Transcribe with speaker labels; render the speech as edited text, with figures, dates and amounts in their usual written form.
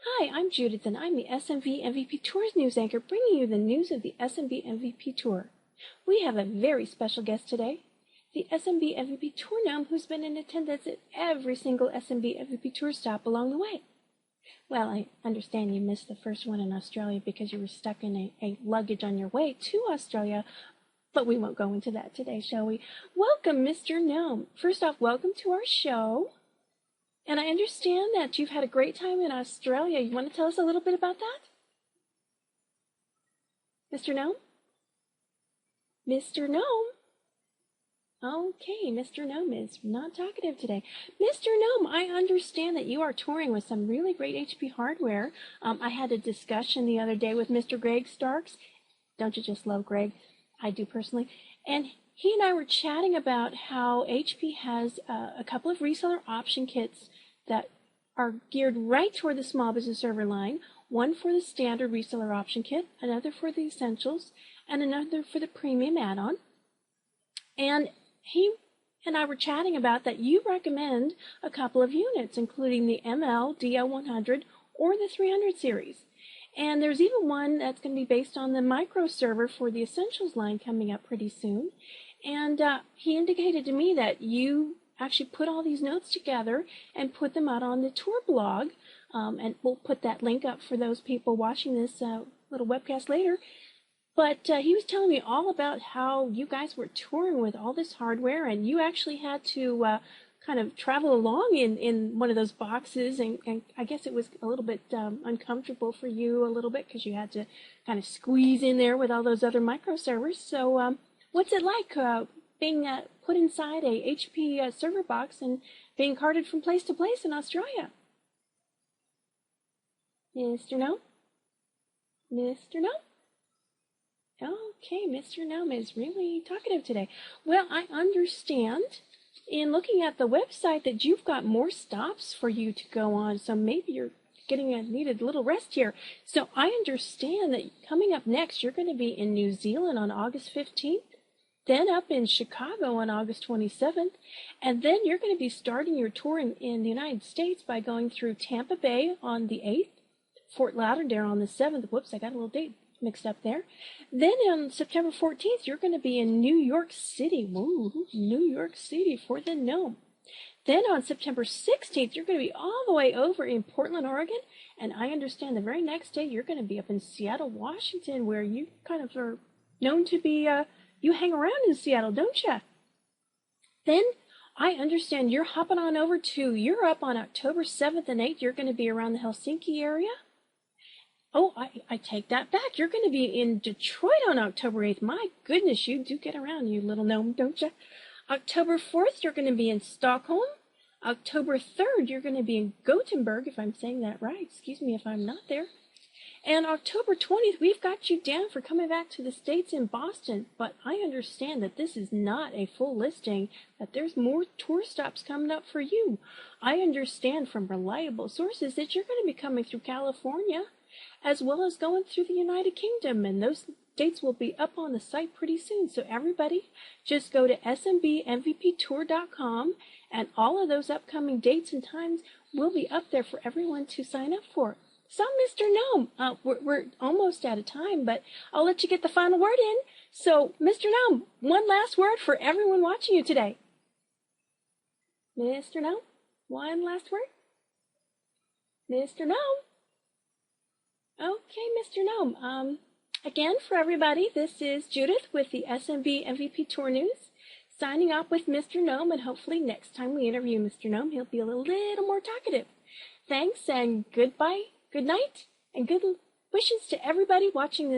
Speaker 1: Hi, I'm Judith, and I'm the SMBMVP Tour's news anchor, bringing you the news of the SMBMVP Tour. We have a very special guest today, the SMBMVP Tour Gnome, who's been in attendance at every single SMBMVP Tour stop along the way. Well, I understand you missed the first one in Australia because you were stuck in a luggage on your way to Australia, but we won't go into that today, shall we? Welcome, Mr. Gnome. First off, welcome to our show. And I understand that you've had a great time in Australia. You want to tell us a little bit about that? Mr. Gnome? Mr. Gnome? Okay, Mr. Gnome is not talkative today. Mr. Gnome, I understand that you are touring with some really great HP hardware. I had a discussion the other day with Mr. Greg Starks. Don't you just love Greg? I do personally. And he and I were chatting about how HP has a couple of reseller option kits that are geared right toward the small business server line. One for the standard reseller option kit, another for the essentials, and another for the premium add-on. And he and I were chatting about that you recommend a couple of units, including the ML DL100 or the 300 series. And there's even one that's going to be based on the micro server for the essentials line coming up pretty soon. And he indicated to me that you actually put all these notes together and put them out on the tour blog. And we'll put that link up for those people watching this little webcast later. But he was telling me all about how you guys were touring with all this hardware, and you actually had to kind of travel along in one of those boxes, and I guess it was a little bit uncomfortable for you a little bit because you had to kind of squeeze in there with all those other micro servers. So what's it like being put inside a HP server box and being carted from place to place in Australia? Mr. Gnome? Mr. Gnome? Okay, Mr. Gnome is really talkative today. Well, I understand in looking at the website that you've got more stops for you to go on, so maybe you're needed a little rest here. So I understand that coming up next, you're going to be in New Zealand on August 15th, then up in Chicago on August 27th, and then you're going to be starting your tour in the United States by going through Tampa Bay on the 8th, Fort Lauderdale on the 7th. Whoops, I got a little date mixed up there. Then on September 14th, you're going to be in New York City. Woo, New York City for the Gnome. Then on September 16th, you're going to be all the way over in Portland, Oregon. And I understand the very next day, you're going to be up in Seattle, Washington, where you kind of are known to be, you hang around in Seattle, don't you? Then I understand you're hopping on over to Europe on October 7th and 8th. You're going to be around the Helsinki area. Oh, I take that back. You're going to be in Detroit on October 8th. My goodness, you do get around, you little gnome, don't you? October 4th, you're going to be in Stockholm. October 3rd, you're going to be in Gothenburg, if I'm saying that right. Excuse me if I'm not there. And October 20th, we've got you down for coming back to the States in Boston. But I understand that this is not a full listing, that there's more tour stops coming up for you. I understand from reliable sources that you're going to be coming through California, as well as going through the United Kingdom, and those dates will be up on the site pretty soon. So everybody, just go to SMBMVPTour.com, and all of those upcoming dates and times will be up there for everyone to sign up for. So, Mr. Gnome, we're almost out of time, but I'll let you get the final word in. So, Mr. Gnome, one last word for everyone watching you today. Mr. Gnome, one last word. Mr. Gnome. Okay, Mr. Gnome. Again, for everybody, this is Judith with the SMBMVP Tour News, signing off with Mr. Gnome, and hopefully next time we interview Mr. Gnome, he'll be a little more talkative. Thanks, and goodbye, good night, and good wishes to everybody watching this.